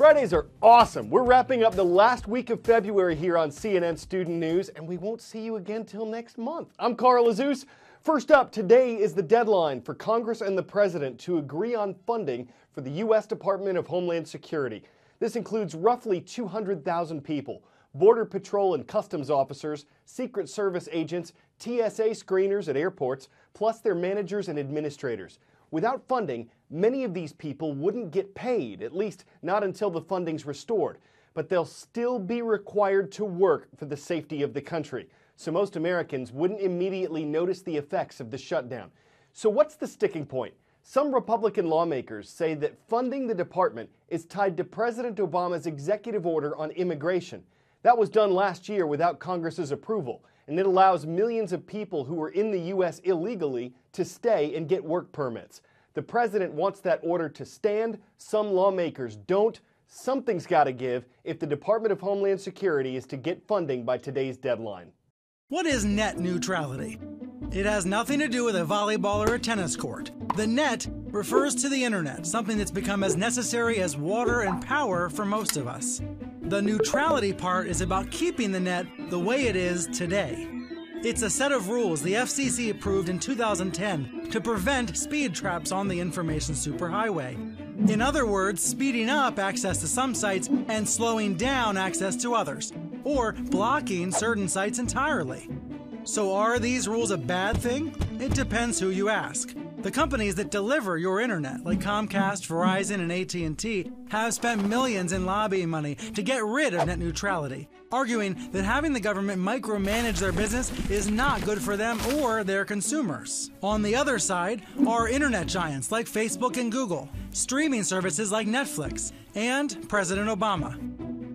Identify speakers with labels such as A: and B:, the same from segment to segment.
A: Fridays are awesome. We're wrapping up the last week of February here on CNN Student News, and we won't see you again till next month. I'm Carl Azus. First up, today is the deadline for Congress and the President to agree on funding for the U.S. Department of Homeland Security. This includes roughly 200,000 people, Border Patrol and Customs officers, Secret Service agents, TSA screeners at airports, plus their managers and administrators. Without funding, many of these people wouldn't get paid, at least not until the funding's restored. But they'll still be required to work for the safety of the country. So most Americans wouldn't immediately notice the effects of the shutdown. So what's the sticking point? Some Republican lawmakers say that funding the department is tied to President Obama's executive order on immigration. That was done last year without Congress's approval, and it allows millions of people who are in the U.S. illegally to stay and get work permits. The president wants that order to stand. Some lawmakers don't. Something's got to give if the Department of Homeland Security is to get funding by today's deadline.
B: What is net neutrality? It has nothing to do with a volleyball or a tennis court. The net refers to the internet, something that's become as necessary as water and power for most of us. The neutrality part is about keeping the net the way it is today. It's a set of rules the FCC approved in 2010 to prevent speed traps on the information superhighway. In other words, speeding up access to some sites and slowing down access to others, or blocking certain sites entirely. So are these rules a bad thing? It depends who you ask. The companies that deliver your internet, like Comcast, Verizon, and AT&T, have spent millions in lobbying money to get rid of net neutrality, arguing that having the government micromanage their business is not good for them or their consumers. On the other side are internet giants like Facebook and Google, streaming services like Netflix, and President Obama.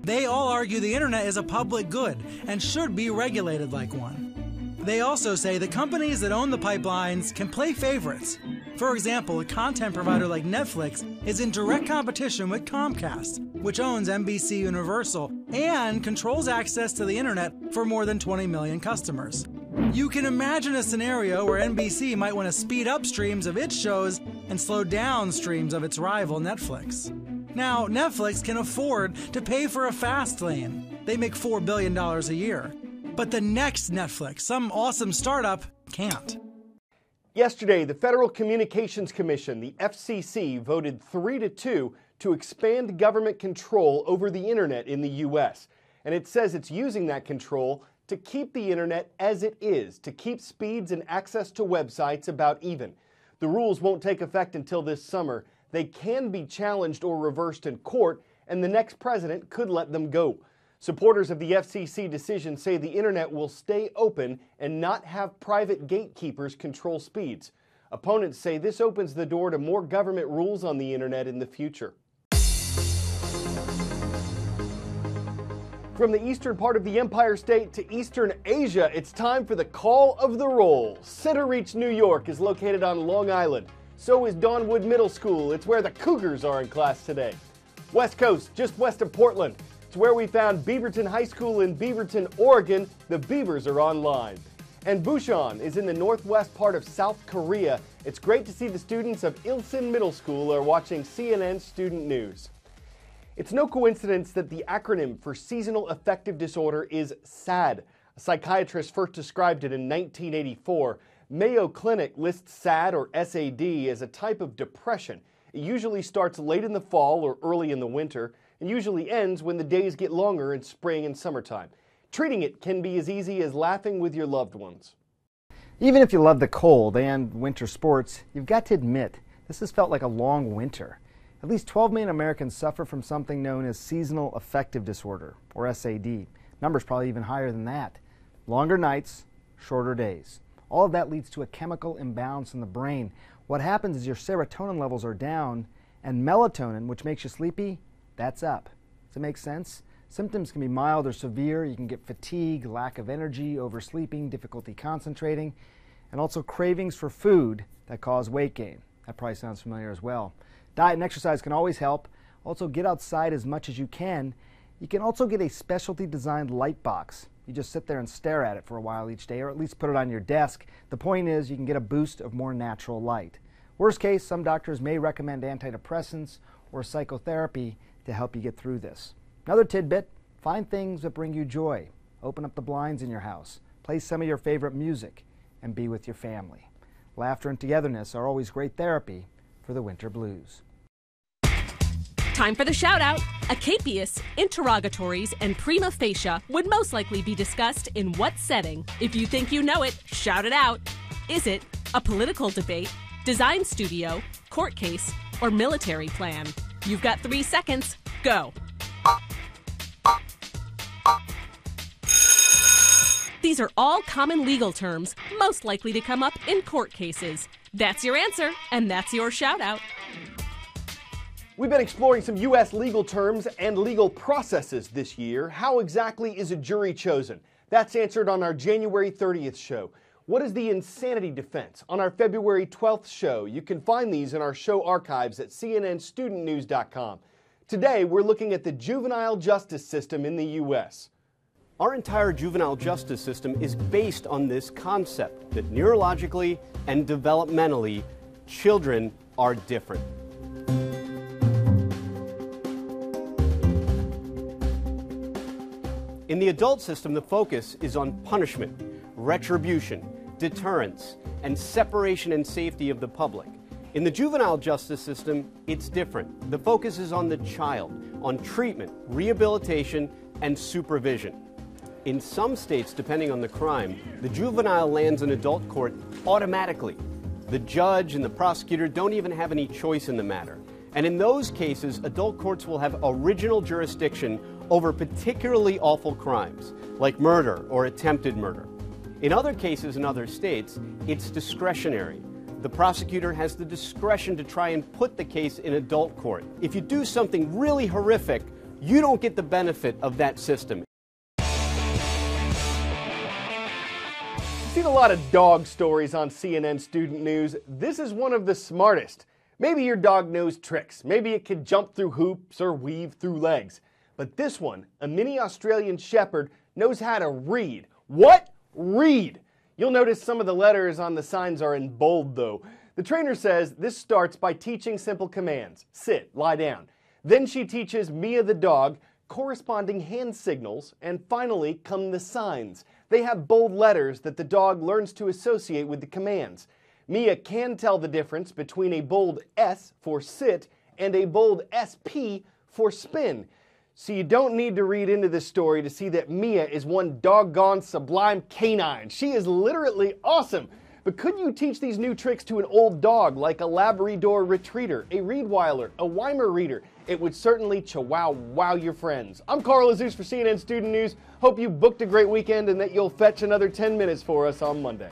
B: They all argue the internet is a public good and should be regulated like one. They also say the companies that own the pipelines can play favorites. For example, a content provider like Netflix is in direct competition with Comcast, which owns NBC Universal and controls access to the internet for more than 20 million customers. You can imagine a scenario where NBC might want to speed up streams of its shows and slow down streams of its rival Netflix. Now, Netflix can afford to pay for a fast lane. They make $4 billion a year. But the next Netflix, some awesome startup, can't.
A: Yesterday, the Federal Communications Commission, the FCC, voted 3-2 to expand government control over the internet in the U.S. And it says it's using that control to keep the internet as it is, to keep speeds and access to websites about even. The rules won't take effect until this summer. They can be challenged or reversed in court, and the next president could let them go. Supporters of the FCC decision say the internet will stay open and not have private gatekeepers control speeds. Opponents say this opens the door to more government rules on the internet in the future. From the eastern part of the Empire State to Eastern Asia, it's time for the Call of the Roll. Center Reach, New York is located on Long Island. So is Dawnwood Middle School. It's where the Cougars are in class today. West Coast, just west of Portland. It's where we found Beaverton High School in Beaverton, Oregon. The Beavers are online. And Busan is in the northwest part of South Korea. It's great to see the students of Ilsan Middle School are watching CNN Student News. It's no coincidence that the acronym for Seasonal Affective Disorder is SAD. A psychiatrist first described it in 1984. Mayo Clinic lists SAD, or SAD, as a type of depression. It usually starts late in the fall or early in the winter, and usually ends when the days get longer in spring and summertime. Treating it can be as easy as laughing with your loved ones.
C: Even if you love the cold and winter sports, you've got to admit this has felt like a long winter. At least 12 million Americans suffer from something known as Seasonal Affective Disorder, or SAD. Numbers probably even higher than that. Longer nights, shorter days. All of that leads to a chemical imbalance in the brain. What happens is your serotonin levels are down, and melatonin, which makes you sleepy, that's up. Does it make sense? Symptoms can be mild or severe. You can get fatigue, lack of energy, oversleeping, difficulty concentrating, and also cravings for food that cause weight gain. That probably sounds familiar as well. Diet and exercise can always help. Also, get outside as much as you can. You can also get a specialty designed light box. You just sit there and stare at it for a while each day, or at least put it on your desk. The point is you can get a boost of more natural light. Worst case, some doctors may recommend antidepressants or psychotherapy to help you get through this. Another tidbit, find things that bring you joy. Open up the blinds in your house, play some of your favorite music, and be with your family. Laughter and togetherness are always great therapy for the winter blues.
D: Time for the shout-out. Acapius, interrogatories, and prima facie would most likely be discussed in what setting? If you think you know it, shout it out. Is it a political debate, design studio, court case, or military plan? You've got 3 seconds. Go. These are all common legal terms most likely to come up in court cases. That's your answer, and that's your shout-out.
A: We've been exploring some U.S. legal terms and legal processes this year. How exactly is a jury chosen? That's answered on our January 30th show. What is the insanity defense? On our February 12th show. You can find these in our show archives at cnnstudentnews.com. Today, we're looking at the juvenile justice system in the U.S.
E: Our entire juvenile justice system is based on this concept that neurologically and developmentally, children are different. In the adult system, the focus is on punishment, retribution, deterrence, and separation and safety of the public. In the juvenile justice system, it's different. The focus is on the child, on treatment, rehabilitation, and supervision. In some states, depending on the crime, the juvenile lands in adult court automatically. The judge and the prosecutor don't even have any choice in the matter. And in those cases, adult courts will have original jurisdiction over particularly awful crimes, like murder or attempted murder. In other cases in other states, it's discretionary. The prosecutor has the discretion to try and put the case in adult court. If you do something really horrific, you don't get the benefit of that system.
A: I've seen a lot of dog stories on CNN Student News. This is one of the smartest. Maybe your dog knows tricks. Maybe it could jump through hoops or weave through legs. But this one, a mini Australian Shepherd, knows how to read. What? Read! You'll notice some of the letters on the signs are in bold, though. The trainer says this starts by teaching simple commands. Sit, lie down. Then she teaches Mia the dog corresponding hand signals, and finally come the signs. They have bold letters that the dog learns to associate with the commands. Mia can tell the difference between a bold S for sit and a bold SP for spin. So you don't need to read into this story to see that Mia is one doggone sublime canine. She is literally awesome. But could you teach these new tricks to an old dog like a Labrador Retriever, a Reedweiler, a Weimar Reader? It would certainly wow your friends. I'm Carl Azus for CNN Student News. Hope you booked a great weekend and that you'll fetch another 10 minutes for us on Monday.